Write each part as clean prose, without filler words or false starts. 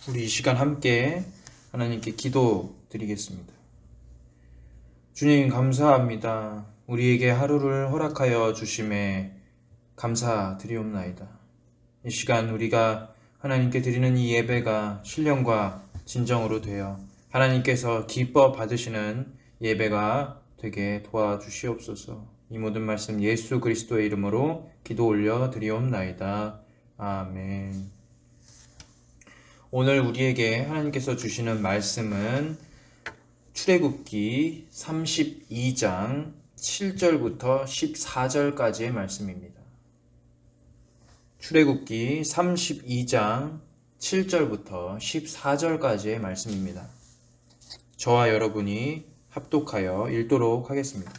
우리 이 시간 함께 하나님께 기도 드리겠습니다. 주님 감사합니다. 우리에게 하루를 허락하여 주심에 감사드리옵나이다. 이 시간 우리가 하나님께 드리는 이 예배가 신령과 진정으로 되어 하나님께서 기뻐 받으시는 예배가 되게 도와주시옵소서. 이 모든 말씀 예수 그리스도의 이름으로 기도 올려 드리옵나이다. 아멘. 오늘 우리에게 하나님께서 주시는 말씀은 출애굽기 32장 7절부터 14절까지의 말씀입니다. 출애굽기 32장 7절부터 14절까지의 말씀입니다. 저와 여러분이 합독하여 읽도록 하겠습니다.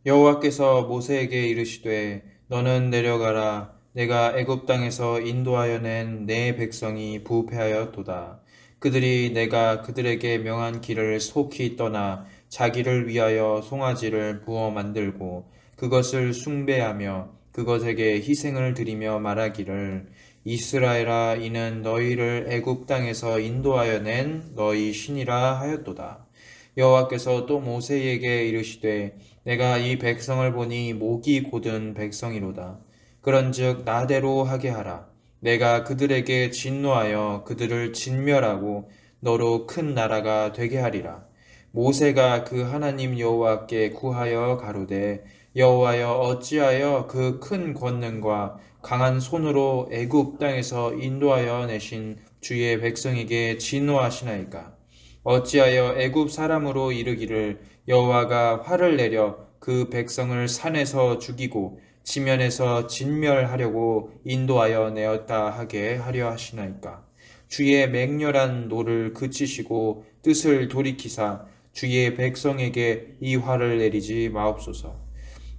여호와께서 모세에게 이르시되 너는 내려가라. 내가 애굽 땅에서 인도하여 낸 내 백성이 부패하였도다. 그들이 내가 그들에게 명한 길을 속히 떠나 자기를 위하여 송아지를 부어 만들고 그것을 숭배하며 그것에게 희생을 드리며 말하기를 이스라엘아 이는 너희를 애굽 땅에서 인도하여 낸 너희 신이라 하였도다. 여호와께서 또 모세에게 이르시되 내가 이 백성을 보니 목이 곧은 백성이로다. 그런즉 나대로 하게 하라. 내가 그들에게 진노하여 그들을 진멸하고 너로 큰 나라가 되게 하리라. 모세가 그 하나님 여호와께 구하여 가로되 여호와여 어찌하여 그 큰 권능과 강한 손으로 애굽 땅에서 인도하여 내신 주의 백성에게 진노하시나이까. 어찌하여 애굽 사람으로 이르기를 여호와가 화를 내려 그 백성을 산에서 죽이고 지면에서 진멸하려고 인도하여 내었다 하게 하려 하시나이까. 주의 맹렬한 노를 그치시고 뜻을 돌이키사 주의 백성에게 이 화를 내리지 마옵소서.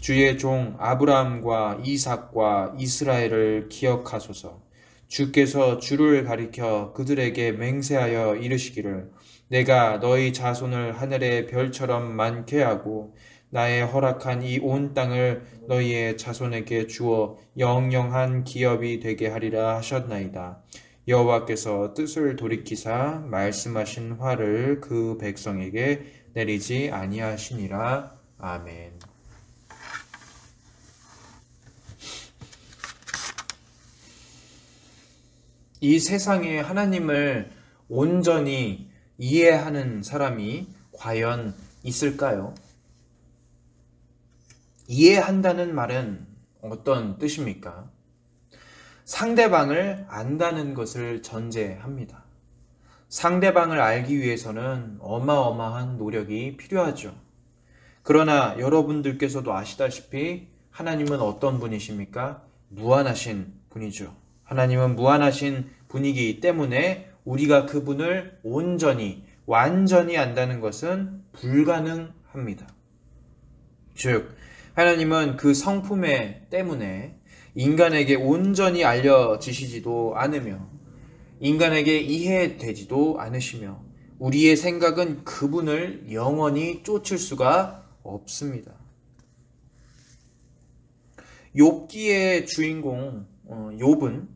주의 종 아브라함과 이삭과 이스라엘을 기억하소서. 주께서 주를 가리켜 그들에게 맹세하여 이르시기를 내가 너희 자손을 하늘의 별처럼 많게 하고 나의 허락한 이 온 땅을 너희의 자손에게 주어 영영한 기업이 되게 하리라 하셨나이다. 여호와께서 뜻을 돌이키사 말씀하신 화를 그 백성에게 내리지 아니하시니라. 아멘. 이 세상에 하나님을 온전히 이해하는 사람이 과연 있을까요? 이해한다는 말은 어떤 뜻입니까? 상대방을 안다는 것을 전제합니다. 상대방을 알기 위해서는 어마어마한 노력이 필요하죠. 그러나 여러분들께서도 아시다시피 하나님은 어떤 분이십니까? 무한하신 분이죠. 하나님은 무한하신 분이기 때문에 우리가 그분을 온전히, 완전히 안다는 것은 불가능합니다. 즉, 하나님은 그 성품에 때문에 인간에게 온전히 알려지시지도 않으며 인간에게 이해되지도 않으시며 우리의 생각은 그분을 영원히 쫓을 수가 없습니다. 욥기의 주인공 욥은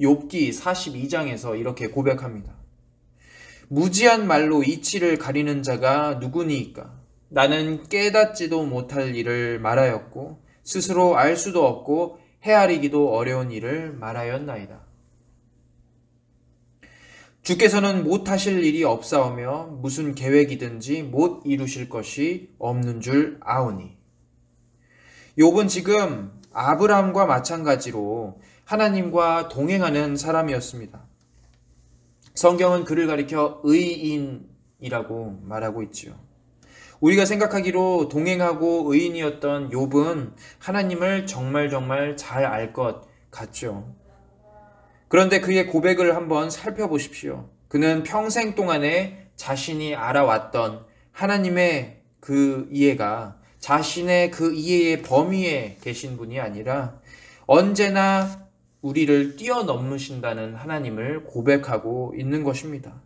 욥기 42장에서 이렇게 고백합니다. 무지한 말로 이치를 가리는 자가 누구니이까? 나는 깨닫지도 못할 일을 말하였고 스스로 알 수도 없고 헤아리기도 어려운 일을 말하였나이다. 주께서는 못하실 일이 없사오며 무슨 계획이든지 못 이루실 것이 없는 줄 아오니. 욥은 지금 아브라함과 마찬가지로 하나님과 동행하는 사람이었습니다. 성경은 그를 가리켜 의인이라고 말하고 있지요. 우리가 생각하기로 동행하고 의인이었던 욥은 하나님을 정말 잘 알 것 같죠. 그런데 그의 고백을 한번 살펴보십시오. 그는 평생 동안에 자신이 알아왔던 하나님의 그 이해가 자신의 그 이해의 범위에 계신 분이 아니라 언제나 우리를 뛰어넘으신다는 하나님을 고백하고 있는 것입니다.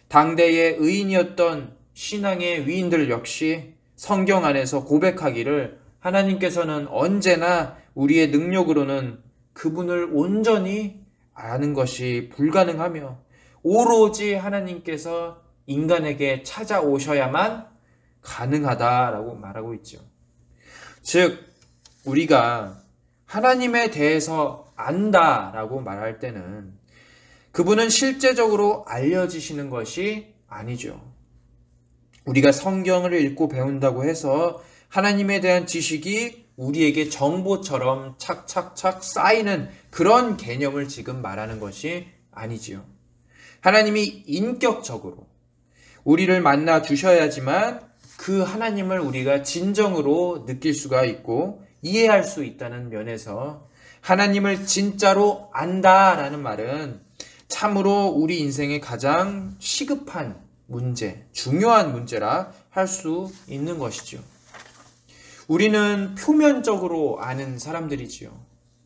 당대의 의인이었던 신앙의 위인들 역시 성경 안에서 고백하기를 하나님께서는 언제나 우리의 능력으로는 그분을 온전히 아는 것이 불가능하며 오로지 하나님께서 인간에게 찾아오셔야만 가능하다라고 말하고 있죠. 즉, 우리가 하나님에 대해서 안다라고 말할 때는 그분은 실제적으로 알려지시는 것이 아니죠. 우리가 성경을 읽고 배운다고 해서 하나님에 대한 지식이 우리에게 정보처럼 착착착 쌓이는 그런 개념을 지금 말하는 것이 아니지요. 하나님이 인격적으로 우리를 만나 주셔야지만 그 하나님을 우리가 진정으로 느낄 수가 있고 이해할 수 있다는 면에서 하나님을 진짜로 안다라는 말은 참으로 우리 인생의 가장 시급한 문제, 중요한 문제라 할 수 있는 것이죠. 우리는 표면적으로 아는 사람들이지요.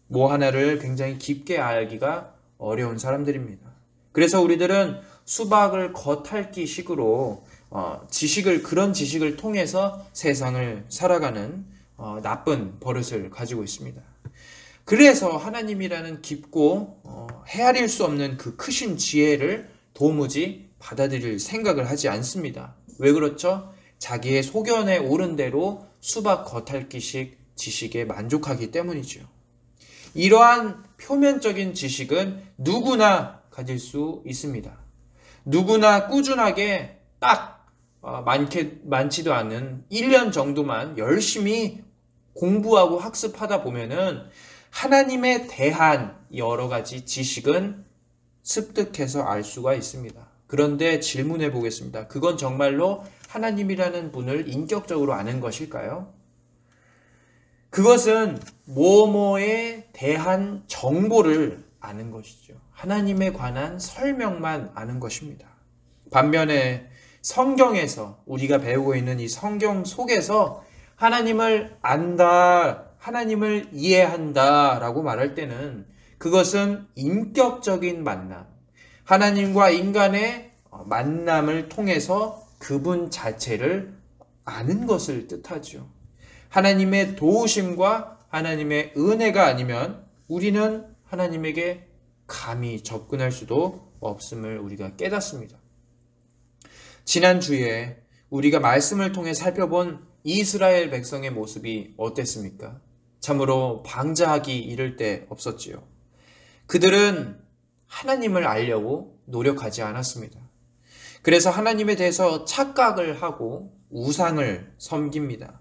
뭐 하나를 굉장히 깊게 알기가 어려운 사람들입니다. 그래서 우리들은 수박을 겉핥기식으로 그런 지식을 통해서 세상을 살아가는 나쁜 버릇을 가지고 있습니다. 그래서 하나님이라는 깊고 헤아릴 수 없는 그 크신 지혜를 도무지 받아들일 생각을 하지 않습니다. 왜 그렇죠? 자기의 소견에 오른 대로 수박 겉핥기식 지식에 만족하기 때문이죠. 이러한 표면적인 지식은 누구나 가질 수 있습니다. 누구나 꾸준하게 딱 많지도 않은 1년 정도만 열심히 공부하고 학습하다 보면은 하나님에 대한 여러 가지 지식은 습득해서 알 수가 있습니다. 그런데 질문해 보겠습니다. 그건 정말로 하나님이라는 분을 인격적으로 아는 것일까요? 그것은 뭐뭐에 대한 정보를 아는 것이죠. 하나님에 관한 설명만 아는 것입니다. 반면에 성경에서 우리가 배우고 있는 이 성경 속에서 하나님을 안다, 하나님을 이해한다 라고 말할 때는 그것은 인격적인 만남, 하나님과 인간의 만남을 통해서 그분 자체를 아는 것을 뜻하죠. 하나님의 도우심과 하나님의 은혜가 아니면 우리는 하나님에게 감히 접근할 수도 없음을 우리가 깨닫습니다. 지난주에 우리가 말씀을 통해 살펴본 이스라엘 백성의 모습이 어땠습니까? 참으로 방자하기 이를 데 없었지요. 그들은 하나님을 알려고 노력하지 않았습니다. 그래서 하나님에 대해서 착각을 하고 우상을 섬깁니다.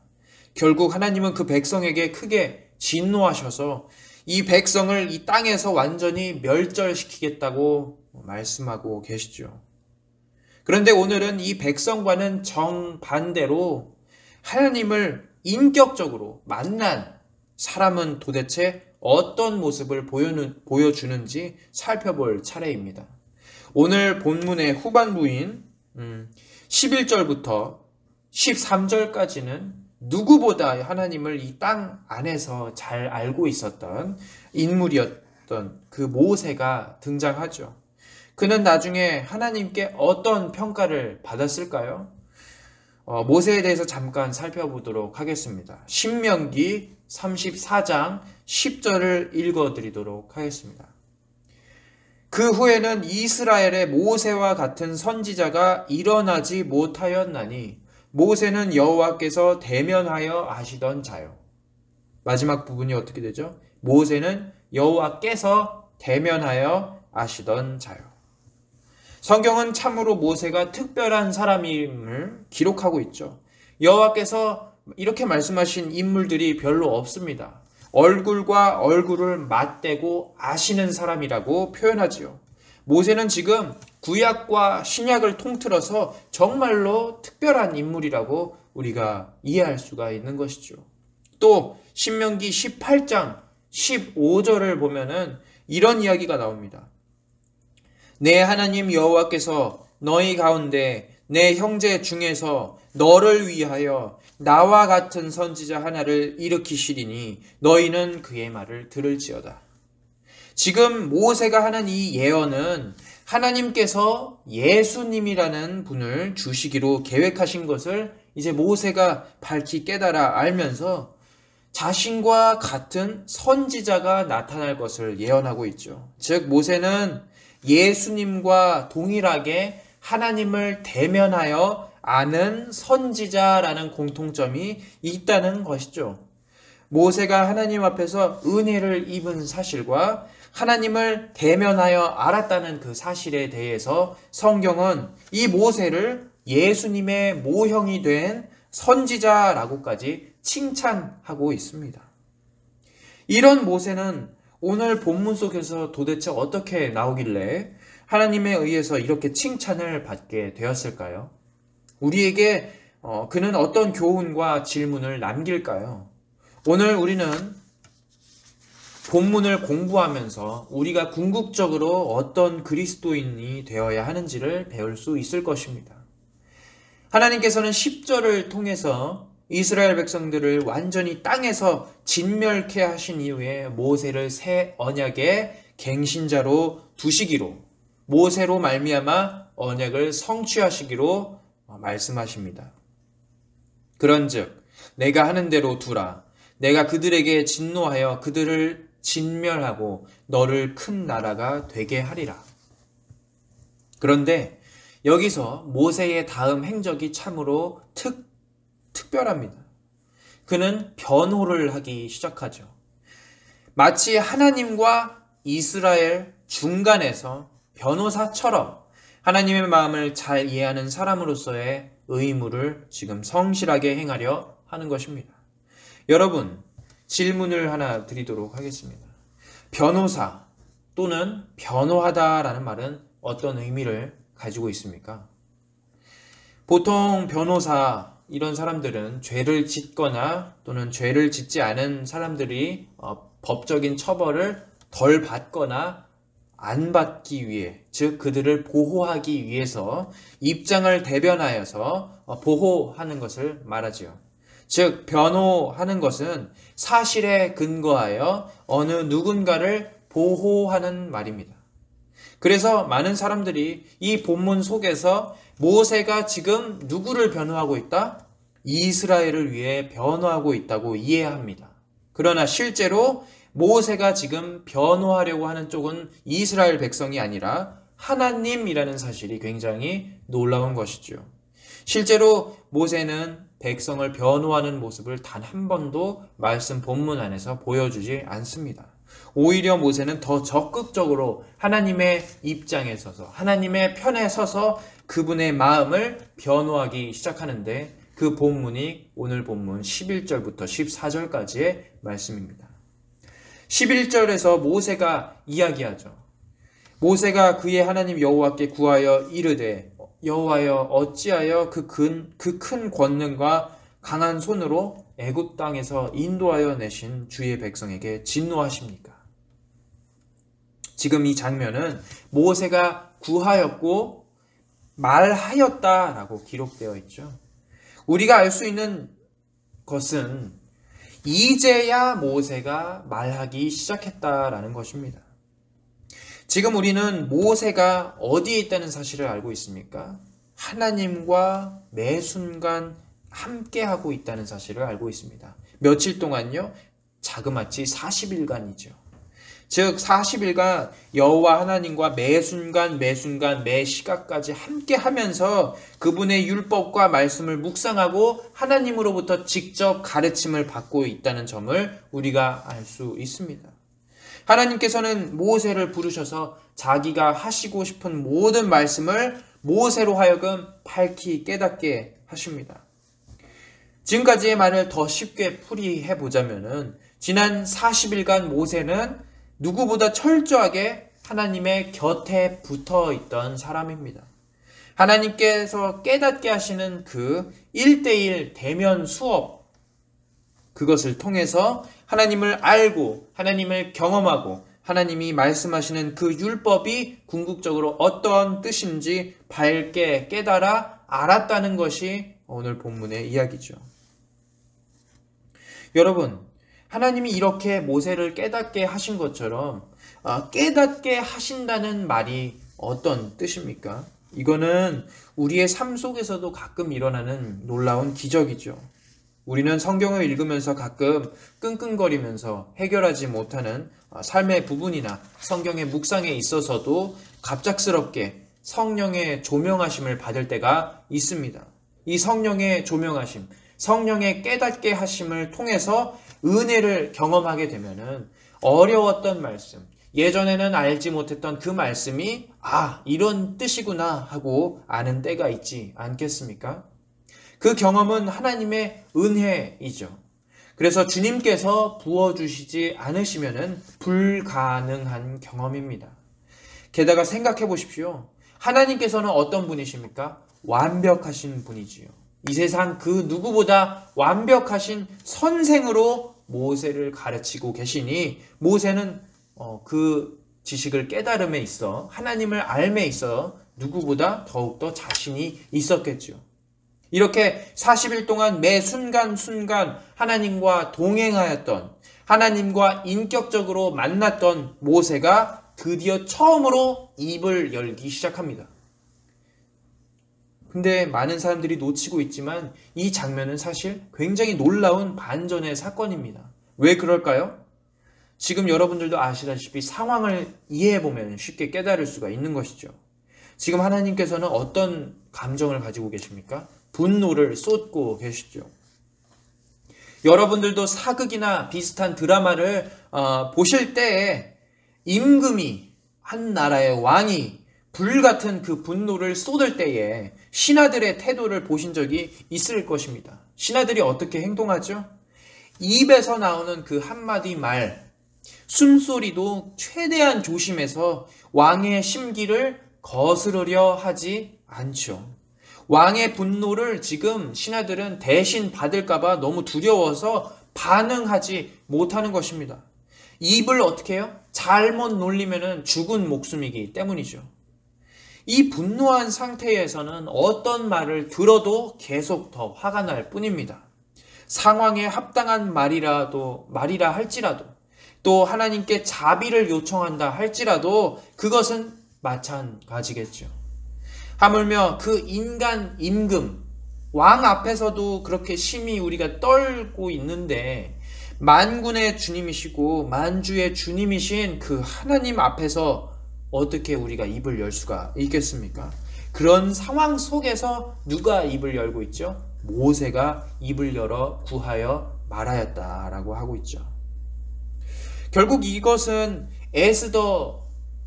결국 하나님은 그 백성에게 크게 진노하셔서 이 백성을 이 땅에서 완전히 멸절시키겠다고 말씀하고 계시죠. 그런데 오늘은 이 백성과는 정반대로 하나님을 인격적으로 만난 사람은 도대체 어떤 모습을 보여주는지 살펴볼 차례입니다. 오늘 본문의 후반부인 11절부터 13절까지는 누구보다 하나님을 이 땅 안에서 잘 알고 있었던 인물이었던 그 모세가 등장하죠. 그는 나중에 하나님께 어떤 평가를 받았을까요? 모세에 대해서 잠깐 살펴보도록 하겠습니다. 신명기 34장 10절을 읽어드리도록 하겠습니다. 그 후에는 이스라엘의 모세와 같은 선지자가 일어나지 못하였나니 모세는 여호와께서 대면하여 아시던 자요. 마지막 부분이 어떻게 되죠? 모세는 여호와께서 대면하여 아시던 자요. 성경은 참으로 모세가 특별한 사람임을 기록하고 있죠. 여호와께서 이렇게 말씀하신 인물들이 별로 없습니다. 얼굴과 얼굴을 맞대고 아시는 사람이라고 표현하지요. 모세는 지금 구약과 신약을 통틀어서 정말로 특별한 인물이라고 우리가 이해할 수가 있는 것이죠. 또 신명기 18장 15절을 보면은 이런 이야기가 나옵니다. 내 하나님 여호와께서 너희 가운데 내 형제 중에서 너를 위하여 나와 같은 선지자 하나를 일으키시리니 너희는 그의 말을 들을지어다. 지금 모세가 하는 이 예언은 하나님께서 예수님이라는 분을 주시기로 계획하신 것을 이제 모세가 밝히 깨달아 알면서 자신과 같은 선지자가 나타날 것을 예언하고 있죠. 즉 모세는 예수님과 동일하게 하나님을 대면하여 아는 선지자라는 공통점이 있다는 것이죠. 모세가 하나님 앞에서 은혜를 입은 사실과 하나님을 대면하여 알았다는 그 사실에 대해서 성경은 이 모세를 예수님의 모형이 된 선지자라고까지 칭찬하고 있습니다. 이런 모세는 오늘 본문 속에서 도대체 어떻게 나오길래 하나님에 의해서 이렇게 칭찬을 받게 되었을까요? 우리에게 그는 어떤 교훈과 질문을 남길까요? 오늘 우리는 본문을 공부하면서 우리가 궁극적으로 어떤 그리스도인이 되어야 하는지를 배울 수 있을 것입니다. 하나님께서는 10절을 통해서 이스라엘 백성들을 완전히 땅에서 진멸케 하신 이후에 모세를 새 언약의 갱신자로 두시기로, 모세로 말미암아 언약을 성취하시기로 말씀하십니다. 그런즉 내가 하는 대로 두라. 내가 그들에게 진노하여 그들을 진멸하고 너를 큰 나라가 되게 하리라. 그런데 여기서 모세의 다음 행적이 참으로 특별합니다. 그는 변호를 하기 시작하죠. 마치 하나님과 이스라엘 중간에서 변호사처럼 하나님의 마음을 잘 이해하는 사람으로서의 의무를 지금 성실하게 행하려 하는 것입니다. 여러분, 질문을 하나 드리도록 하겠습니다. 변호사 또는 변호하다라는 말은 어떤 의미를 가지고 있습니까? 보통 변호사 이런 사람들은 죄를 짓거나 또는 죄를 짓지 않은 사람들이 법적인 처벌을 덜 받거나 안 받기 위해, 즉 그들을 보호하기 위해서 입장을 대변하여서 보호하는 것을 말하지요. 즉 변호하는 것은 사실에 근거하여 어느 누군가를 보호하는 말입니다. 그래서 많은 사람들이 이 본문 속에서 모세가 지금 누구를 변호하고 있다? 이스라엘을 위해 변호하고 있다고 이해합니다. 그러나 실제로 모세가 지금 변호하려고 하는 쪽은 이스라엘 백성이 아니라 하나님이라는 사실이 굉장히 놀라운 것이죠. 실제로 모세는 백성을 변호하는 모습을 단 한 번도 말씀 본문 안에서 보여주지 않습니다. 오히려 모세는 더 적극적으로 하나님의 입장에 서서 하나님의 편에 서서 그분의 마음을 변호하기 시작하는데 그 본문이 오늘 본문 11절부터 14절까지의 말씀입니다. 11절에서 모세가 이야기하죠. 모세가 그의 하나님 여호와께 구하여 이르되 여호와여 어찌하여 그 큰 권능과 강한 손으로 애굽 땅에서 인도하여 내신 주의 백성에게 진노하십니까? 지금 이 장면은 모세가 구하였고 말하였다라고 기록되어 있죠. 우리가 알 수 있는 것은 이제야 모세가 말하기 시작했다라는 것입니다. 지금 우리는 모세가 어디에 있다는 사실을 알고 있습니까? 하나님과 매 순간 함께하고 있다는 사실을 알고 있습니다. 며칠 동안요? 자그마치 40일간이죠. 즉 40일간 여호와 하나님과 매 순간 매 시각까지 함께하면서 그분의 율법과 말씀을 묵상하고 하나님으로부터 직접 가르침을 받고 있다는 점을 우리가 알 수 있습니다. 하나님께서는 모세를 부르셔서 자기가 하시고 싶은 모든 말씀을 모세로 하여금 밝히 깨닫게 하십니다. 지금까지의 말을 더 쉽게 풀이해 보자면은 지난 40일간 모세는 누구보다 철저하게 하나님의 곁에 붙어 있던 사람입니다. 하나님께서 깨닫게 하시는 그 1:1 대면 수업, 그것을 통해서 하나님을 알고 하나님을 경험하고 하나님이 말씀하시는 그 율법이 궁극적으로 어떤 뜻인지 밝게 깨달아 알았다는 것이 오늘 본문의 이야기죠. 여러분, 하나님이 이렇게 모세를 깨닫게 하신 것처럼 깨닫게 하신다는 말이 어떤 뜻입니까? 이거는 우리의 삶 속에서도 가끔 일어나는 놀라운 기적이죠. 우리는 성경을 읽으면서 가끔 끙끙거리면서 해결하지 못하는 삶의 부분이나 성경의 묵상에 있어서도 갑작스럽게 성령의 조명하심을 받을 때가 있습니다. 이 성령의 조명하심, 성령의 깨닫게 하심을 통해서 은혜를 경험하게 되면은 어려웠던 말씀, 예전에는 알지 못했던 그 말씀이 이런 뜻이구나 하고 아는 때가 있지 않겠습니까? 그 경험은 하나님의 은혜이죠. 그래서 주님께서 부어주시지 않으시면은 불가능한 경험입니다. 게다가 생각해 보십시오. 하나님께서는 어떤 분이십니까? 완벽하신 분이지요. 이 세상 그 누구보다 완벽하신 선생으로 모세를 가르치고 계시니 모세는 그 지식을 깨달음에 있어 하나님을 알매 있어 누구보다 더욱더 자신이 있었겠죠. 이렇게 40일 동안 매 순간순간 하나님과 동행하였던, 하나님과 인격적으로 만났던 모세가 드디어 처음으로 입을 열기 시작합니다. 근데 많은 사람들이 놓치고 있지만 이 장면은 사실 굉장히 놀라운 반전의 사건입니다. 왜 그럴까요? 지금 여러분들도 아시다시피 상황을 이해해보면 쉽게 깨달을 수가 있는 것이죠. 지금 하나님께서는 어떤 감정을 가지고 계십니까? 분노를 쏟고 계시죠. 여러분들도 사극이나 비슷한 드라마를 보실 때에 임금이, 한 나라의 왕이 불같은 그 분노를 쏟을 때에 신하들의 태도를 보신 적이 있을 것입니다. 신하들이 어떻게 행동하죠? 입에서 나오는 그 한마디 말, 숨소리도 최대한 조심해서 왕의 심기를 거스르려 하지 않죠. 왕의 분노를 지금 신하들은 대신 받을까봐 너무 두려워서 반응하지 못하는 것입니다. 입을 어떻게 해요? 잘못 놀리면 죽은 목숨이기 때문이죠. 이 분노한 상태에서는 어떤 말을 들어도 계속 더 화가 날 뿐입니다. 상황에 합당한 말이라 할지라도, 또 하나님께 자비를 요청한다 할지라도 그것은 마찬가지겠죠. 하물며 그 인간 임금, 왕 앞에서도 그렇게 심히 우리가 떨고 있는데 만군의 주님이시고 만주의 주님이신 그 하나님 앞에서 어떻게 우리가 입을 열 수가 있겠습니까? 그런 상황 속에서 누가 입을 열고 있죠? 모세가 입을 열어 구하여 말하였다라고 하고 있죠. 결국 이것은 에스더,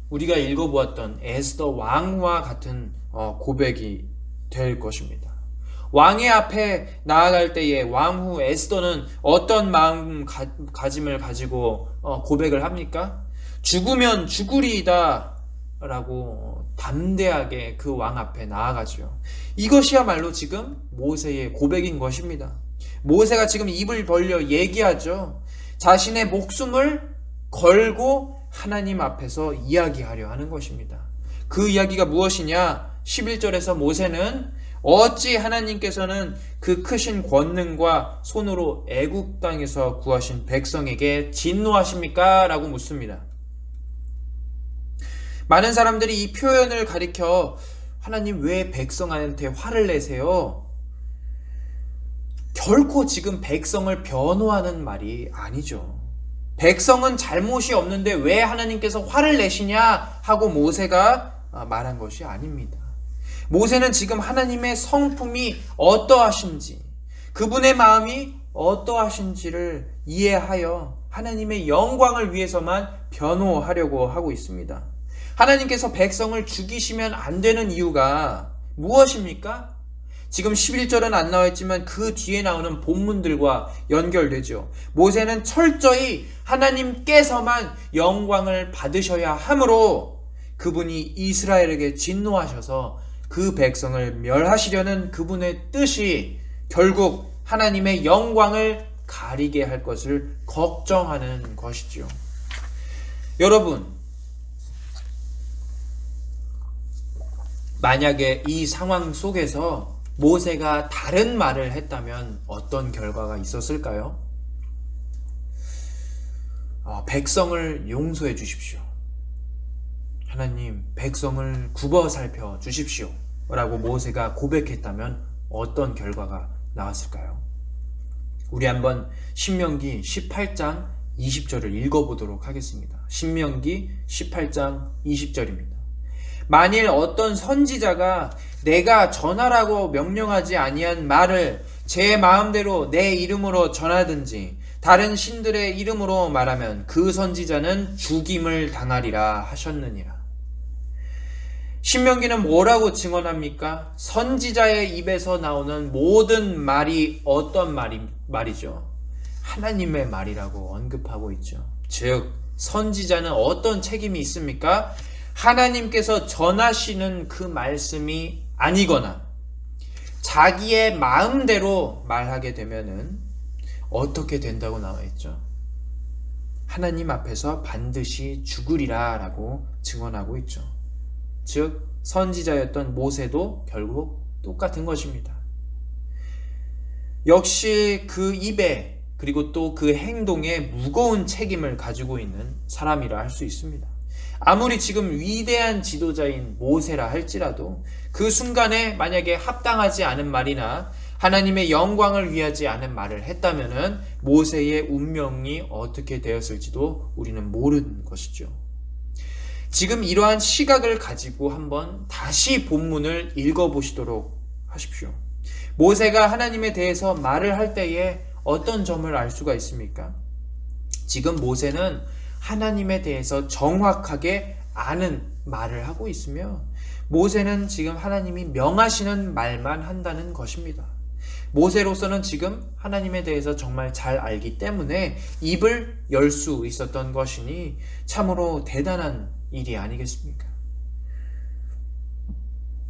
우리가 읽어보았던 에스더 왕과 같은 고백이 될 것입니다. 왕의 앞에 나아갈 때에 왕후 에스더는 어떤 마음가짐을 가지고 고백을 합니까? 죽으면 죽으리이다 라고 담대하게 그 왕 앞에 나아가죠. 이것이야말로 지금 모세의 고백인 것입니다. 모세가 지금 입을 벌려 얘기하죠. 자신의 목숨을 걸고 하나님 앞에서 이야기하려 하는 것입니다. 그 이야기가 무엇이냐? 11절에서 모세는 어찌 하나님께서는 그 크신 권능과 손으로 애굽 땅에서 구하신 백성에게 진노하십니까? 라고 묻습니다. 많은 사람들이 이 표현을 가리켜 하나님 왜 백성한테 화를 내세요? 결코 지금 백성을 변호하는 말이 아니죠. 백성은 잘못이 없는데 왜 하나님께서 화를 내시냐 하고 모세가 말한 것이 아닙니다. 모세는 지금 하나님의 성품이 어떠하신지, 그분의 마음이 어떠하신지를 이해하여 하나님의 영광을 위해서만 변호하려고 하고 있습니다. 하나님께서 백성을 죽이시면 안 되는 이유가 무엇입니까? 지금 11절은 안 나와 있지만 그 뒤에 나오는 본문들과 연결되죠. 모세는 철저히 하나님께서만 영광을 받으셔야 하므로 그분이 이스라엘에게 진노하셔서 그 백성을 멸하시려는 그분의 뜻이 결국 하나님의 영광을 가리게 할 것을 걱정하는 것이죠. 여러분, 만약에 이 상황 속에서 모세가 다른 말을 했다면 어떤 결과가 있었을까요? 백성을 용서해 주십시오. 하나님, 백성을 굽어 살펴 주십시오. 라고 모세가 고백했다면 어떤 결과가 나왔을까요? 우리 한번 신명기 18장 20절을 읽어보도록 하겠습니다. 신명기 18장 20절입니다. 만일 어떤 선지자가 내가 전하라고 명령하지 아니한 말을 제 마음대로 내 이름으로 전하든지 다른 신들의 이름으로 말하면 그 선지자는 죽임을 당하리라 하셨느니라. 신명기는 뭐라고 증언합니까? 선지자의 입에서 나오는 모든 말이 어떤 말이죠? 하나님의 말이라고 언급하고 있죠. 즉 선지자는 어떤 책임이 있습니까? 하나님께서 전하시는 그 말씀이 아니거나 자기의 마음대로 말하게 되면은 어떻게 된다고 나와 있죠? 하나님 앞에서 반드시 죽으리라 라고 증언하고 있죠. 즉 선지자였던 모세도 결국 똑같은 것입니다. 역시 그 입에 그리고 또 그 행동에 무거운 책임을 가지고 있는 사람이라 할 수 있습니다. 아무리 지금 위대한 지도자인 모세라 할지라도 그 순간에 만약에 합당하지 않은 말이나 하나님의 영광을 위하지 않은 말을 했다면은 모세의 운명이 어떻게 되었을지도 우리는 모르는 것이죠. 지금 이러한 시각을 가지고 한번 다시 본문을 읽어보시도록 하십시오. 모세가 하나님에 대해서 말을 할 때에 어떤 점을 알 수가 있습니까? 지금 모세는 하나님에 대해서 정확하게 아는 말을 하고 있으며 모세는 지금 하나님이 명하시는 말만 한다는 것입니다. 모세로서는 지금 하나님에 대해서 정말 잘 알기 때문에 입을 열 수 있었던 것이니 참으로 대단한 일이 아니겠습니까?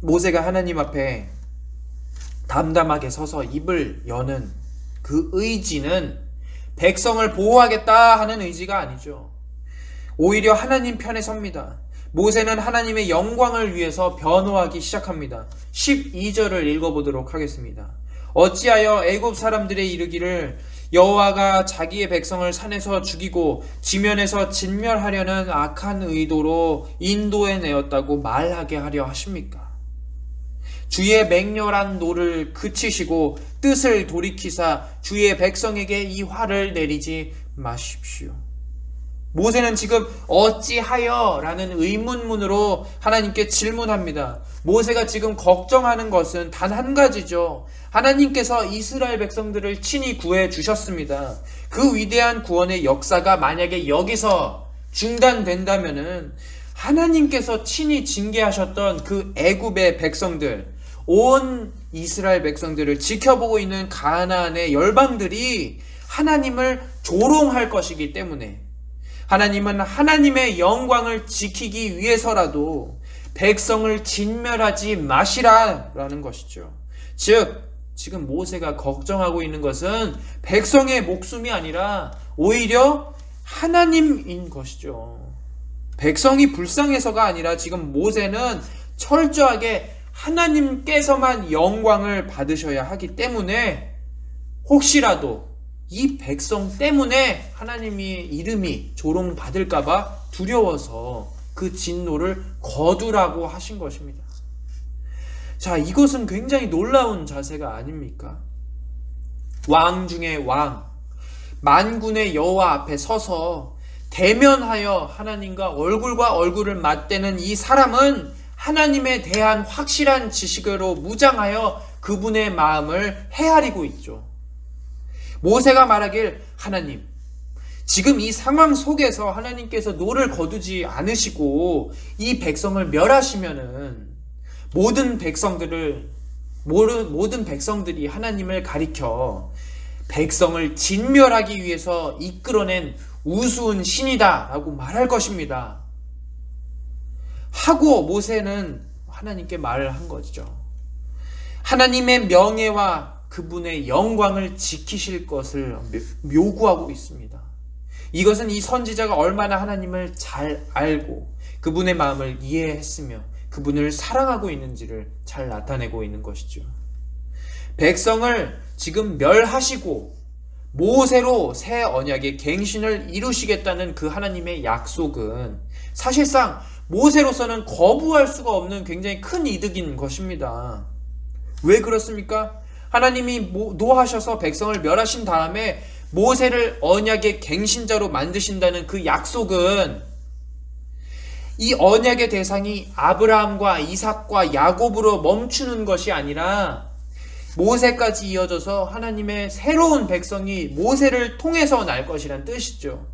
모세가 하나님 앞에 담담하게 서서 입을 여는 그 의지는 백성을 보호하겠다 하는 의지가 아니죠. 오히려 하나님 편에 섭니다. 모세는 하나님의 영광을 위해서 변호하기 시작합니다. 12절을 읽어보도록 하겠습니다. 어찌하여 애굽 사람들의 이르기를 여호와가 자기의 백성을 산에서 죽이고 지면에서 진멸하려는 악한 의도로 인도해내었다고 말하게 하려 하십니까? 주의 맹렬한 노를 그치시고 뜻을 돌이키사 주의 백성에게 이 화를 내리지 마십시오. 모세는 지금 어찌하여 라는 의문문으로 하나님께 질문합니다. 모세가 지금 걱정하는 것은 단 한 가지죠. 하나님께서 이스라엘 백성들을 친히 구해 주셨습니다. 그 위대한 구원의 역사가 만약에 여기서 중단된다면은 하나님께서 친히 징계하셨던 그 애굽의 백성들, 온 이스라엘 백성들을 지켜보고 있는 가나안의 열방들이 하나님을 조롱할 것이기 때문에 하나님은 하나님의 영광을 지키기 위해서라도 백성을 진멸하지 마시라라는 것이죠. 즉 지금 모세가 걱정하고 있는 것은 백성의 목숨이 아니라 오히려 하나님인 것이죠. 백성이 불쌍해서가 아니라 지금 모세는 철저하게 하나님께서만 영광을 받으셔야 하기 때문에 혹시라도 이 백성 때문에 하나님의 이름이 조롱받을까봐 두려워서 그 진노를 거두라고 하신 것입니다. 자, 이것은 굉장히 놀라운 자세가 아닙니까? 왕 중에 왕, 만군의 여호와 앞에 서서 대면하여 하나님과 얼굴과 얼굴을 맞대는 이 사람은 하나님에 대한 확실한 지식으로 무장하여 그분의 마음을 헤아리고 있죠. 모세가 말하길 하나님, 지금 이 상황 속에서 하나님께서 노를 거두지 않으시고 이 백성을 멸하시면은 모든 백성들이 하나님을 가리켜 백성을 진멸하기 위해서 이끌어낸 우스운 신이다 라고 말할 것입니다. 하고 모세는 하나님께 말을 한 거죠. 하나님의 명예와 그분의 영광을 지키실 것을 요구하고 있습니다. 이것은 이 선지자가 얼마나 하나님을 잘 알고 그분의 마음을 이해했으며 그분을 사랑하고 있는지를 잘 나타내고 있는 것이죠. 백성을 지금 멸하시고 모세로 새 언약의 갱신을 이루시겠다는 그 하나님의 약속은 사실상 모세로서는 거부할 수가 없는 굉장히 큰 이득인 것입니다. 왜 그렇습니까? 하나님이 노하셔서 백성을 멸하신 다음에 모세를 언약의 갱신자로 만드신다는 그 약속은 이 언약의 대상이 아브라함과 이삭과 야곱으로 멈추는 것이 아니라 모세까지 이어져서 하나님의 새로운 백성이 모세를 통해서 날 것이란 뜻이죠.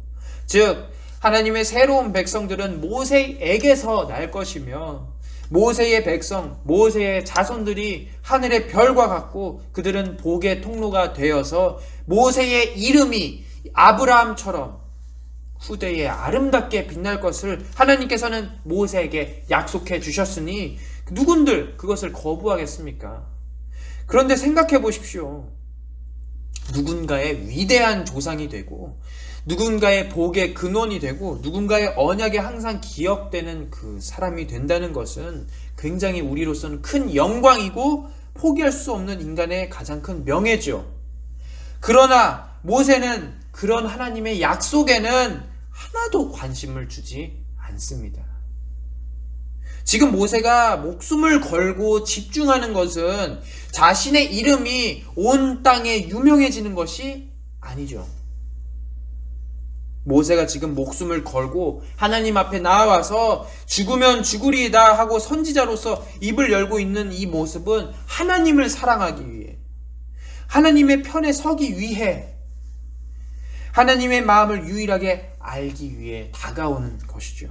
즉 하나님의 새로운 백성들은 모세에게서 날 것이며 모세의 백성, 모세의 자손들이 하늘의 별과 같고 그들은 복의 통로가 되어서 모세의 이름이 아브라함처럼 후대에 아름답게 빛날 것을 하나님께서는 모세에게 약속해 주셨으니 누군들 그것을 거부하겠습니까? 그런데 생각해 보십시오. 누군가의 위대한 조상이 되고 누군가의 복의 근원이 되고 누군가의 언약에 항상 기억되는 그 사람이 된다는 것은 굉장히 우리로서는 큰 영광이고 포기할 수 없는 인간의 가장 큰 명예죠. 그러나 모세는 그런 하나님의 약속에는 하나도 관심을 주지 않습니다. 지금 모세가 목숨을 걸고 집중하는 것은 자신의 이름이 온 땅에 유명해지는 것이 아니죠. 모세가 지금 목숨을 걸고 하나님 앞에 나와서 죽으면 죽으리이다 하고 선지자로서 입을 열고 있는 이 모습은 하나님을 사랑하기 위해, 하나님의 편에 서기 위해, 하나님의 마음을 유일하게 알기 위해 다가오는 것이죠.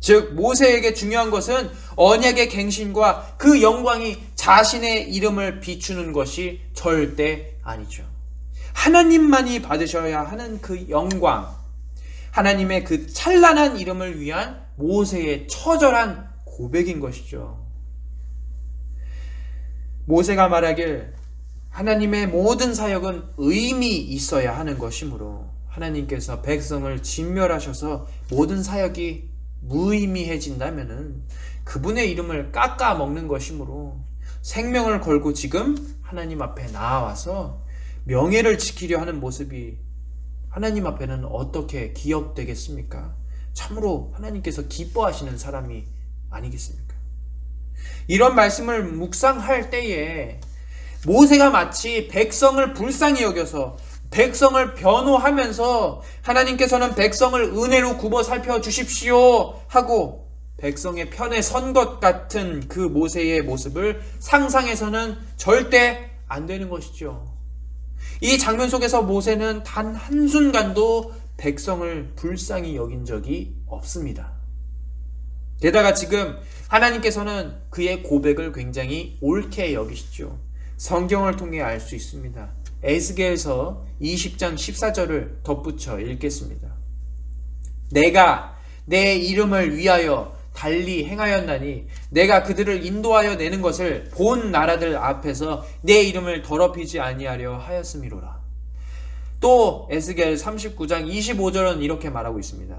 즉 모세에게 중요한 것은 언약의 갱신과 그 영광이 자신의 이름을 비추는 것이 절대 아니죠. 하나님만이 받으셔야 하는 그 영광, 하나님의 그 찬란한 이름을 위한 모세의 처절한 고백인 것이죠. 모세가 말하길 하나님의 모든 사역은 의미 있어야 하는 것이므로 하나님께서 백성을 진멸하셔서 모든 사역이 무의미해진다면은 그분의 이름을 깎아 먹는 것이므로 생명을 걸고 지금 하나님 앞에 나와서 명예를 지키려 하는 모습이 하나님 앞에는 어떻게 기억되겠습니까? 참으로 하나님께서 기뻐하시는 사람이 아니겠습니까? 이런 말씀을 묵상할 때에 모세가 마치 백성을 불쌍히 여겨서 백성을 변호하면서 하나님께서는 백성을 은혜로 굽어 살펴주십시오 하고 백성의 편에 선 것 같은 그 모세의 모습을 상상해서는 절대 안 되는 것이죠. 이 장면 속에서 모세는 단 한순간도 백성을 불쌍히 여긴 적이 없습니다. 게다가 지금 하나님께서는 그의 고백을 굉장히 옳게 여기시죠. 성경을 통해 알 수 있습니다. 에스겔서 20장 14절을 덧붙여 읽겠습니다. 내가 내 이름을 위하여 달리 행하였나니 내가 그들을 인도하여 내는 것을 본 나라들 앞에서 내 이름을 더럽히지 아니하려 하였음이로라. 또 에스겔 39장 25절은 이렇게 말하고 있습니다.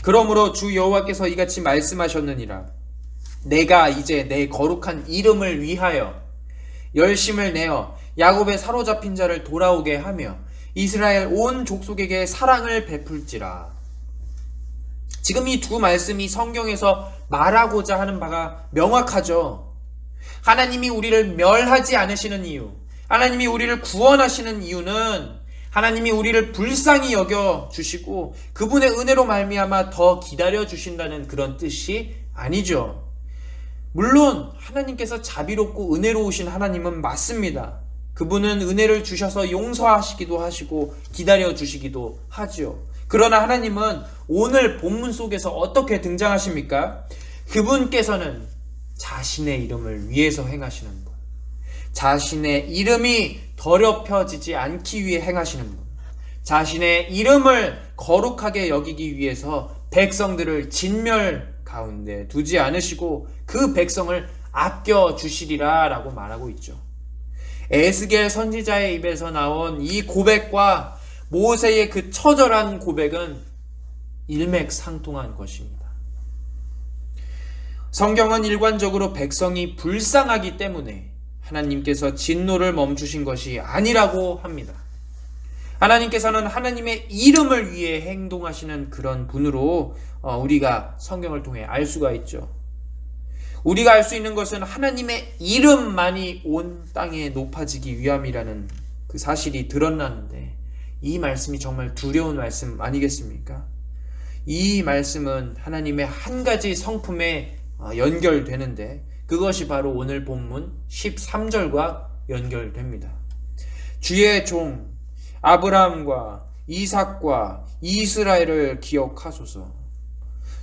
그러므로 주 여호와께서 이같이 말씀하셨느니라. 내가 이제 내 거룩한 이름을 위하여 열심을 내어 야곱의 사로잡힌 자를 돌아오게 하며 이스라엘 온 족속에게 사랑을 베풀지라. 지금 이 두 말씀이 성경에서 말하고자 하는 바가 명확하죠. 하나님이 우리를 멸하지 않으시는 이유, 하나님이 우리를 구원하시는 이유는 하나님이 우리를 불쌍히 여겨 주시고 그분의 은혜로 말미암아 더 기다려 주신다는 그런 뜻이 아니죠. 물론 하나님께서 자비롭고 은혜로우신 하나님은 맞습니다. 그분은 은혜를 주셔서 용서하시기도 하시고 기다려 주시기도 하죠. 그러나 하나님은 오늘 본문 속에서 어떻게 등장하십니까? 그분께서는 자신의 이름을 위해서 행하시는 분, 자신의 이름이 더럽혀지지 않기 위해 행하시는 분, 자신의 이름을 거룩하게 여기기 위해서 백성들을 진멸 가운데 두지 않으시고 그 백성을 아껴 주시리라 라고 말하고 있죠. 에스겔 선지자의 입에서 나온 이 고백과 모세의 그 처절한 고백은 일맥상통한 것입니다. 성경은 일관적으로 백성이 불쌍하기 때문에 하나님께서 진노를 멈추신 것이 아니라고 합니다. 하나님께서는 하나님의 이름을 위해 행동하시는 그런 분으로 우리가 성경을 통해 알 수가 있죠. 우리가 알 수 있는 것은 하나님의 이름만이 온 땅에 높아지기 위함이라는 그 사실이 드러나는데, 이 말씀이 정말 두려운 말씀 아니겠습니까? 이 말씀은 하나님의 한 가지 성품에 연결되는데, 그것이 바로 오늘 본문 13절과 연결됩니다. 주의 종 아브라함과 이삭과 이스라엘을 기억하소서.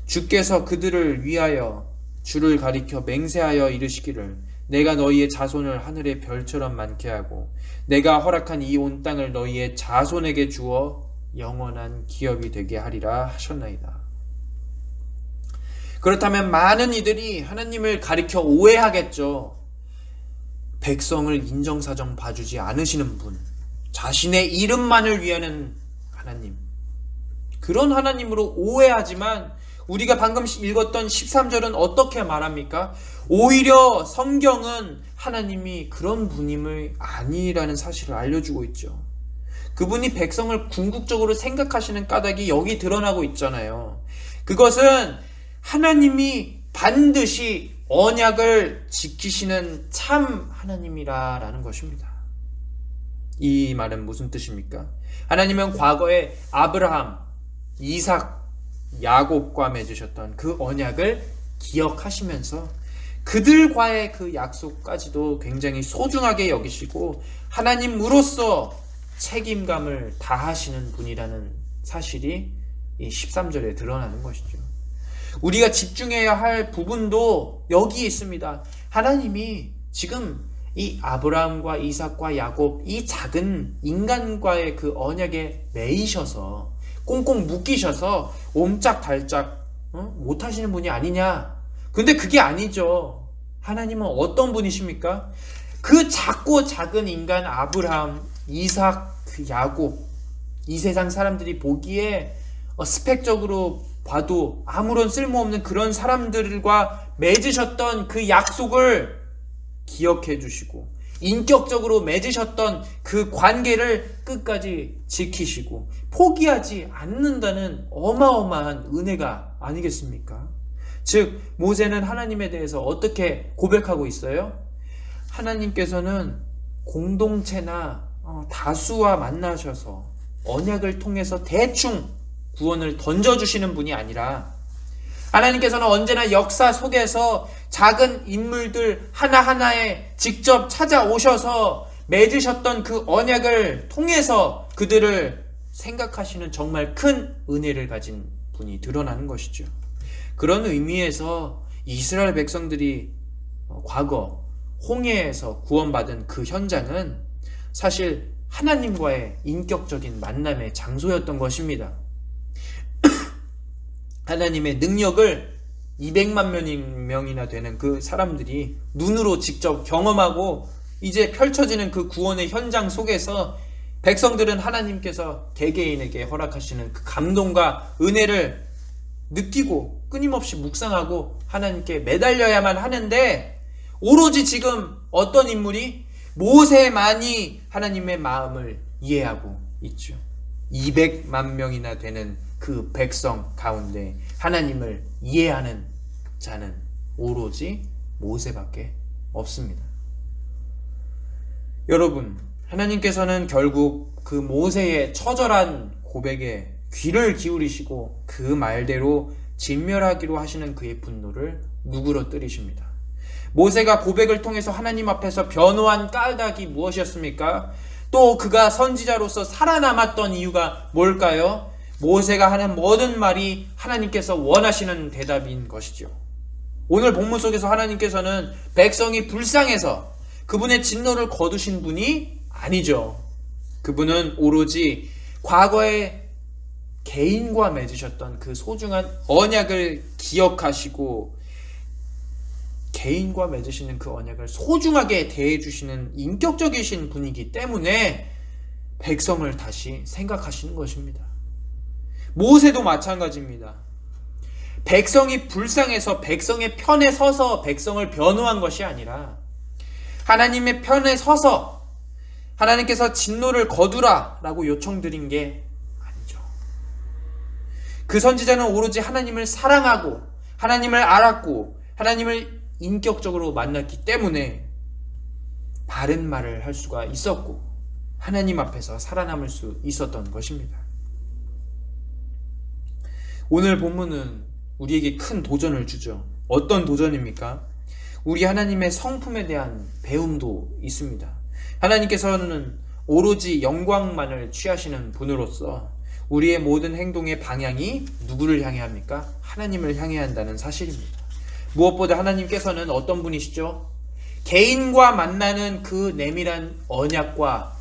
주께서 그들을 위하여 주를 가리켜 맹세하여 이르시기를 내가 너희의 자손을 하늘의 별처럼 많게 하고 내가 허락한 이 온 땅을 너희의 자손에게 주어 영원한 기업이 되게 하리라 하셨나이다. 그렇다면 많은 이들이 하나님을 가리켜 오해하겠죠. 백성을 인정사정 봐주지 않으시는 분, 자신의 이름만을 위하는 하나님, 그런 하나님으로 오해하지만 우리가 방금 읽었던 13절은 어떻게 말합니까? 오히려 성경은 하나님이 그런 분임을 아니라는 사실을 알려주고 있죠. 그분이 백성을 궁극적으로 생각하시는 까닭이 여기 드러나고 있잖아요. 그것은 하나님이 반드시 언약을 지키시는 참 하나님이라는 것입니다. 이 말은 무슨 뜻입니까? 하나님은 과거에 아브라함, 이삭, 야곱과 맺으셨던 그 언약을 기억하시면서 그들과의 그 약속까지도 굉장히 소중하게 여기시고 하나님으로서 책임감을 다하시는 분이라는 사실이 이 13절에 드러나는 것이죠. 우리가 집중해야 할 부분도 여기 있습니다. 하나님이 지금 이 아브라함과 이삭과 야곱, 이 작은 인간과의 그 언약에 매이셔서 꽁꽁 묶이셔서 옴짝달짝 못하시는 분이 아니냐. 근데 그게 아니죠. 하나님은 어떤 분이십니까? 그 작고 작은 인간 아브라함, 이삭, 그 야곱, 이 세상 사람들이 보기에 스펙적으로 봐도 아무런 쓸모없는 그런 사람들과 맺으셨던 그 약속을 기억해 주시고 인격적으로 맺으셨던 그 관계를 끝까지 지키시고 포기하지 않는다는 어마어마한 은혜가 아니겠습니까? 즉 모세는 하나님에 대해서 어떻게 고백하고 있어요? 하나님께서는 공동체나 다수와 만나셔서 언약을 통해서 대충 구원을 던져주시는 분이 아니라 하나님께서는 언제나 역사 속에서 작은 인물들 하나하나에 직접 찾아오셔서 맺으셨던 그 언약을 통해서 그들을 생각하시는 정말 큰 은혜를 가진 분이 드러나는 것이죠. 그런 의미에서 이스라엘 백성들이 과거 홍해에서 구원받은 그 현장은 사실 하나님과의 인격적인 만남의 장소였던 것입니다. 하나님의 능력을 200만 명이나 되는 그 사람들이 눈으로 직접 경험하고 이제 펼쳐지는 그 구원의 현장 속에서 백성들은 하나님께서 개개인에게 허락하시는 그 감동과 은혜를 느끼고 끊임없이 묵상하고 하나님께 매달려야만 하는데, 오로지 지금 어떤 인물이 모세만이 하나님의 마음을 이해하고 있죠. 200만 명이나 되는 그 백성 가운데 하나님을 이해하는 자는 오로지 모세밖에 없습니다. 여러분, 하나님께서는 결국 그 모세의 처절한 고백에 귀를 기울이시고 그 말대로 진멸하기로 하시는 그의 분노를 누그러뜨리십니다. 모세가 고백을 통해서 하나님 앞에서 변호한 까닭이 무엇이었습니까? 또 그가 선지자로서 살아남았던 이유가 뭘까요? 모세가 하는 모든 말이 하나님께서 원하시는 대답인 것이죠. 오늘 본문 속에서 하나님께서는 백성이 불쌍해서 그분의 진노를 거두신 분이 아니죠. 그분은 오로지 과거에 개인과 맺으셨던 그 소중한 언약을 기억하시고 개인과 맺으시는 그 언약을 소중하게 대해주시는 인격적이신 분이기 때문에 백성을 다시 생각하시는 것입니다. 모세도 마찬가지입니다. 백성이 불쌍해서 백성의 편에 서서 백성을 변호한 것이 아니라 하나님의 편에 서서 하나님께서 진노를 거두라 라고 요청드린 게 아니죠. 그 선지자는 오로지 하나님을 사랑하고 하나님을 알았고 하나님을 인격적으로 만났기 때문에 바른 말을 할 수가 있었고 하나님 앞에서 살아남을 수 있었던 것입니다. 오늘 본문은 우리에게 큰 도전을 주죠. 어떤 도전입니까? 우리 하나님의 성품에 대한 배움도 있습니다. 하나님께서는 오로지 영광만을 취하시는 분으로서 우리의 모든 행동의 방향이 누구를 향해 합니까? 하나님을 향해 한다는 사실입니다. 무엇보다 하나님께서는 어떤 분이시죠? 개인과 만나는 그 내밀한 언약과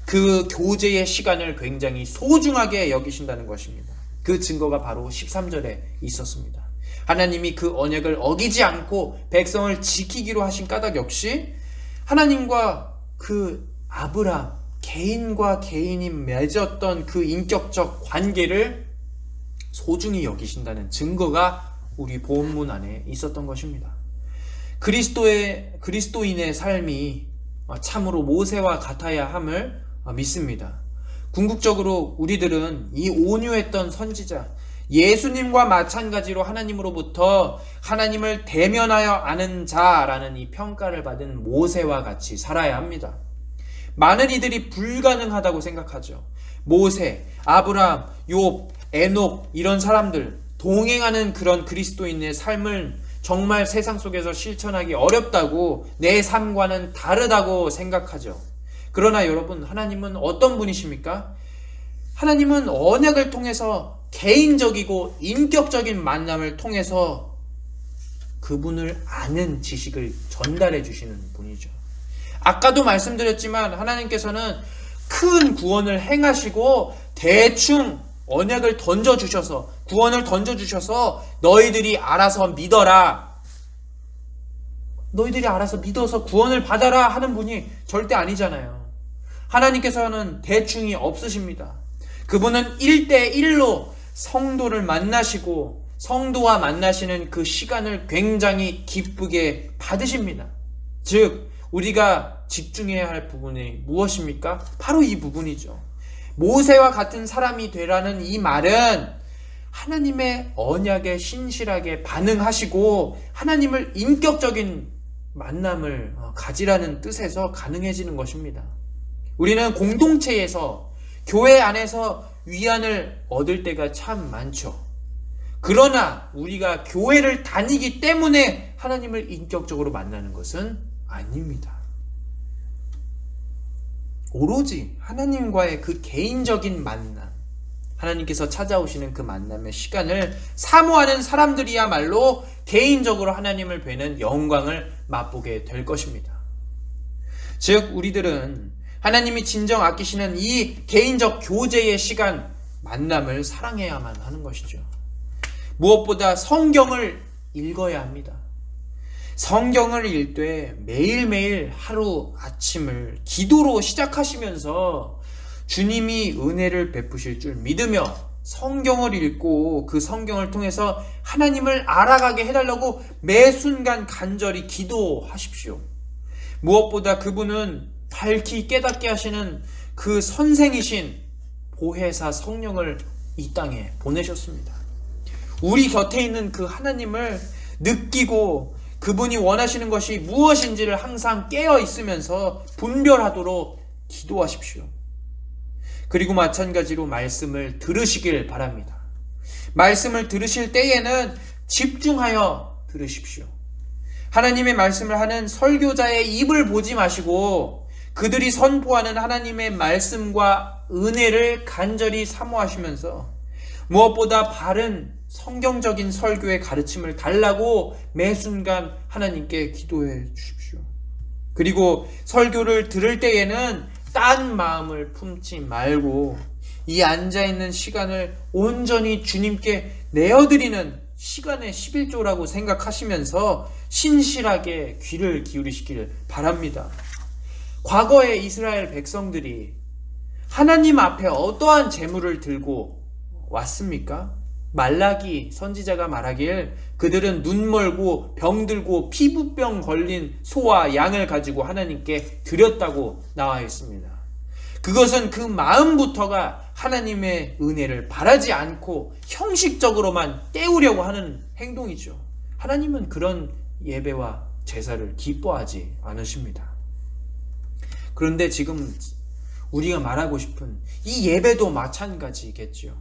그 교제의 시간을 굉장히 소중하게 여기신다는 것입니다. 그 증거가 바로 13절에 있었습니다. 하나님이 그 언약을 어기지 않고 백성을 지키기로 하신 까닭 역시 하나님과 그 아브라함, 개인과 개인이 맺었던 그 인격적 관계를 소중히 여기신다는 증거가 우리 본문 안에 있었던 것입니다. 그리스도인의 삶이 참으로 모세와 같아야 함을 믿습니다. 궁극적으로 우리들은 이 온유했던 선지자 예수님과 마찬가지로 하나님으로부터 하나님을 대면하여 아는 자라는 이 평가를 받은 모세와 같이 살아야 합니다. 많은 이들이 불가능하다고 생각하죠. 모세, 아브라함, 욥, 에녹 이런 사람들 동행하는 그런 그리스도인의 삶을 정말 세상 속에서 실천하기 어렵다고 내 삶과는 다르다고 생각하죠. 그러나 여러분, 하나님은 어떤 분이십니까? 하나님은 언약을 통해서 개인적이고 인격적인 만남을 통해서 그분을 아는 지식을 전달해 주시는 분이죠. 아까도 말씀드렸지만 하나님께서는 큰 구원을 행하시고 대충 언약을 던져주셔서 구원을 던져주셔서 너희들이 알아서 믿어라, 너희들이 알아서 믿어서 구원을 받아라 하는 분이 절대 아니잖아요. 하나님께서는 대충이 없으십니다. 그분은 1대1로 성도를 만나시고 성도와 만나시는 그 시간을 굉장히 기쁘게 받으십니다. 즉 우리가 집중해야 할 부분이 무엇입니까? 바로 이 부분이죠. 모세와 같은 사람이 되라는 이 말은 하나님의 언약에 신실하게 반응하시고 하나님을 인격적인 만남을 가지라는 뜻에서 가능해지는 것입니다. 우리는 공동체에서 교회 안에서 위안을 얻을 때가 참 많죠. 그러나 우리가 교회를 다니기 때문에 하나님을 인격적으로 만나는 것은 아닙니다. 오로지 하나님과의 그 개인적인 만남, 하나님께서 찾아오시는 그 만남의 시간을 사모하는 사람들이야말로 개인적으로 하나님을 뵈는 영광을 맛보게 될 것입니다. 즉 우리들은 하나님이 진정 아끼시는 이 개인적 교제의 시간, 만남을 사랑해야만 하는 것이죠. 무엇보다 성경을 읽어야 합니다. 성경을 읽되 매일매일 하루 아침을 기도로 시작하시면서 주님이 은혜를 베푸실 줄 믿으며 성경을 읽고 그 성경을 통해서 하나님을 알아가게 해달라고 매 순간 간절히 기도하십시오. 무엇보다 그분은 밝히 깨닫게 하시는 그 선생이신 보혜사 성령을 이 땅에 보내셨습니다. 우리 곁에 있는 그 하나님을 느끼고 그분이 원하시는 것이 무엇인지를 항상 깨어 있으면서 분별하도록 기도하십시오. 그리고 마찬가지로 말씀을 들으시길 바랍니다. 말씀을 들으실 때에는 집중하여 들으십시오. 하나님의 말씀을 하는 설교자의 입을 보지 마시고 그들이 선포하는 하나님의 말씀과 은혜를 간절히 사모하시면서 무엇보다 바른 성경적인 설교의 가르침을 달라고 매 순간 하나님께 기도해 주십시오. 그리고 설교를 들을 때에는 딴 마음을 품지 말고 이 앉아있는 시간을 온전히 주님께 내어드리는 시간의 11조라고 생각하시면서 신실하게 귀를 기울이시길 바랍니다. 과거의 이스라엘 백성들이 하나님 앞에 어떠한 제물을 들고 왔습니까? 말라기 선지자가 말하길 그들은 눈 멀고 병들고 피부병 걸린 소와 양을 가지고 하나님께 드렸다고 나와 있습니다. 그것은 그 마음부터가 하나님의 은혜를 바라지 않고 형식적으로만 때우려고 하는 행동이죠. 하나님은 그런 예배와 제사를 기뻐하지 않으십니다. 그런데 지금 우리가 말하고 싶은 이 예배도 마찬가지겠죠.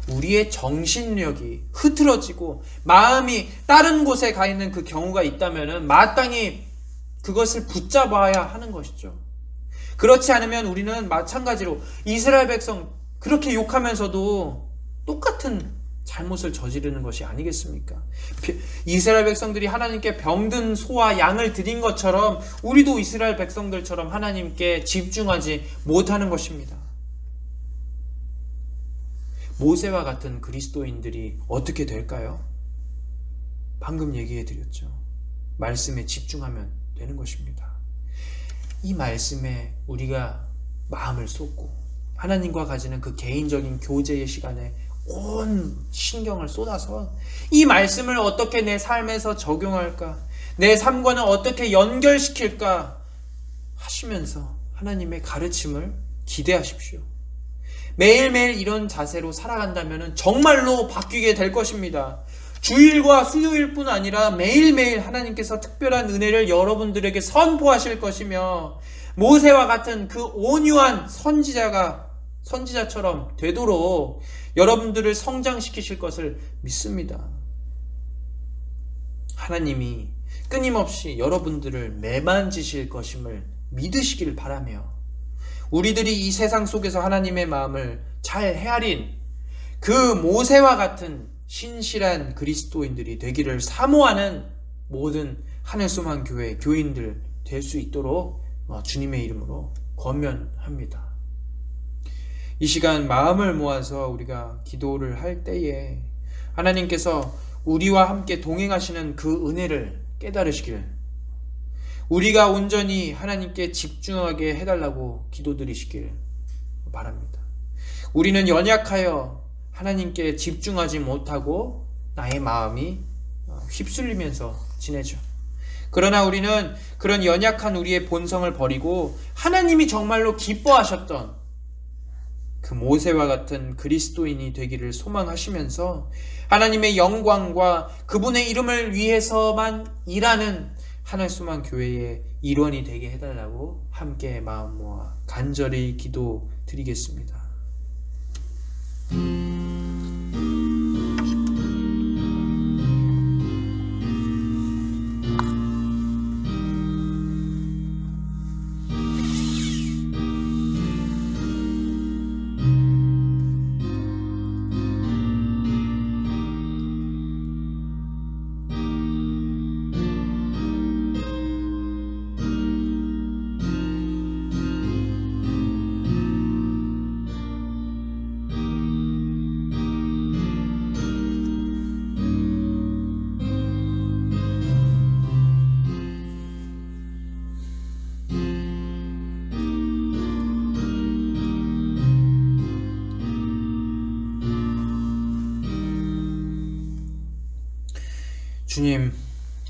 우리의 정신력이 흐트러지고 마음이 다른 곳에 가 있는 그 경우가 있다면 마땅히 그것을 붙잡아야 하는 것이죠. 그렇지 않으면 우리는 마찬가지로 이스라엘 백성 그렇게 욕하면서도 똑같은 잘못을 저지르는 것이 아니겠습니까? 이스라엘 백성들이 하나님께 병든 소와 양을 드린 것처럼 우리도 이스라엘 백성들처럼 하나님께 집중하지 못하는 것입니다. 모세와 같은 그리스도인들이 어떻게 될까요? 방금 얘기해 드렸죠. 말씀에 집중하면 되는 것입니다. 이 말씀에 우리가 마음을 쏟고 하나님과 가지는 그 개인적인 교제의 시간에 온 신경을 쏟아서 이 말씀을 어떻게 내 삶에서 적용할까, 내 삶과는 어떻게 연결시킬까 하시면서 하나님의 가르침을 기대하십시오. 매일매일 이런 자세로 살아간다면 정말로 바뀌게 될 것입니다. 주일과 수요일뿐 아니라 매일매일 하나님께서 특별한 은혜를 여러분들에게 선포하실 것이며 모세와 같은 그 온유한 선지자처럼 되도록 여러분들을 성장시키실 것을 믿습니다. 하나님이 끊임없이 여러분들을 매만지실 것임을 믿으시길 바라며 우리들이 이 세상 속에서 하나님의 마음을 잘 헤아린 그 모세와 같은 신실한 그리스도인들이 되기를 사모하는 모든 하늘소망교회 교인들 될 수 있도록 주님의 이름으로 권면합니다. 이 시간 마음을 모아서 우리가 기도를 할 때에 하나님께서 우리와 함께 동행하시는 그 은혜를 깨달으시길, 우리가 온전히 하나님께 집중하게 해달라고 기도드리시길 바랍니다. 우리는 연약하여 하나님께 집중하지 못하고 나의 마음이 휩쓸리면서 지내죠. 그러나 우리는 그런 연약한 우리의 본성을 버리고 하나님이 정말로 기뻐하셨던 그 모세와 같은 그리스도인이 되기를 소망하시면서 하나님의 영광과 그분의 이름을 위해서만 일하는 하늘소망 교회의 일원이 되게 해달라고 함께 마음 모아 간절히 기도드리겠습니다. 주님,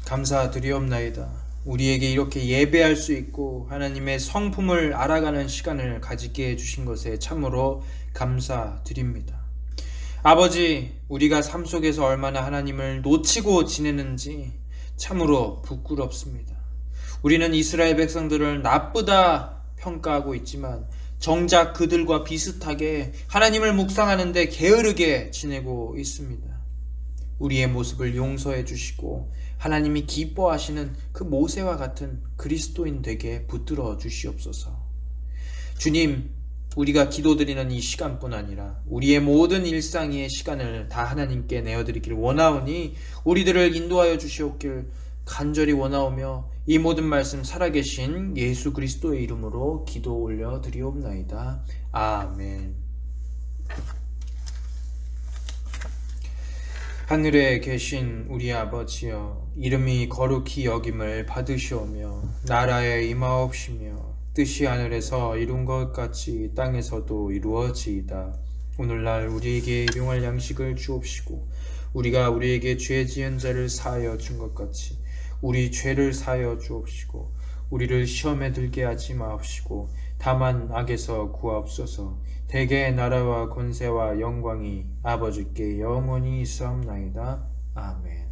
감사드리옵나이다. 우리에게 이렇게 예배할 수 있고 하나님의 성품을 알아가는 시간을 가지게 해주신 것에 참으로 감사드립니다. 아버지, 우리가 삶 속에서 얼마나 하나님을 놓치고 지내는지 참으로 부끄럽습니다. 우리는 이스라엘 백성들을 나쁘다 평가하고 있지만 정작 그들과 비슷하게 하나님을 묵상하는데 게으르게 지내고 있습니다. 우리의 모습을 용서해 주시고 하나님이 기뻐하시는 그 모세와 같은 그리스도인 되게 붙들어 주시옵소서. 주님, 우리가 기도드리는 이 시간뿐 아니라 우리의 모든 일상의 시간을 다 하나님께 내어드리길 원하오니 우리들을 인도하여 주시옵길 간절히 원하오며 이 모든 말씀 살아계신 예수 그리스도의 이름으로 기도 올려드리옵나이다. 아멘. 하늘에 계신 우리 아버지여, 이름이 거룩히 여김을 받으시오며 나라에 임하옵시며 뜻이 하늘에서 이룬 것 같이 땅에서도 이루어지이다. 오늘날 우리에게 일용할 양식을 주옵시고 우리가 우리에게 죄 지은 자를 사하여 준 것 같이 우리 죄를 사하여 주옵시고 우리를 시험에 들게 하지 마옵시고 다만 악에서 구하옵소서. 대개의 나라와 권세와 영광이 아버지께 영원히 있사옵나이다. 아멘.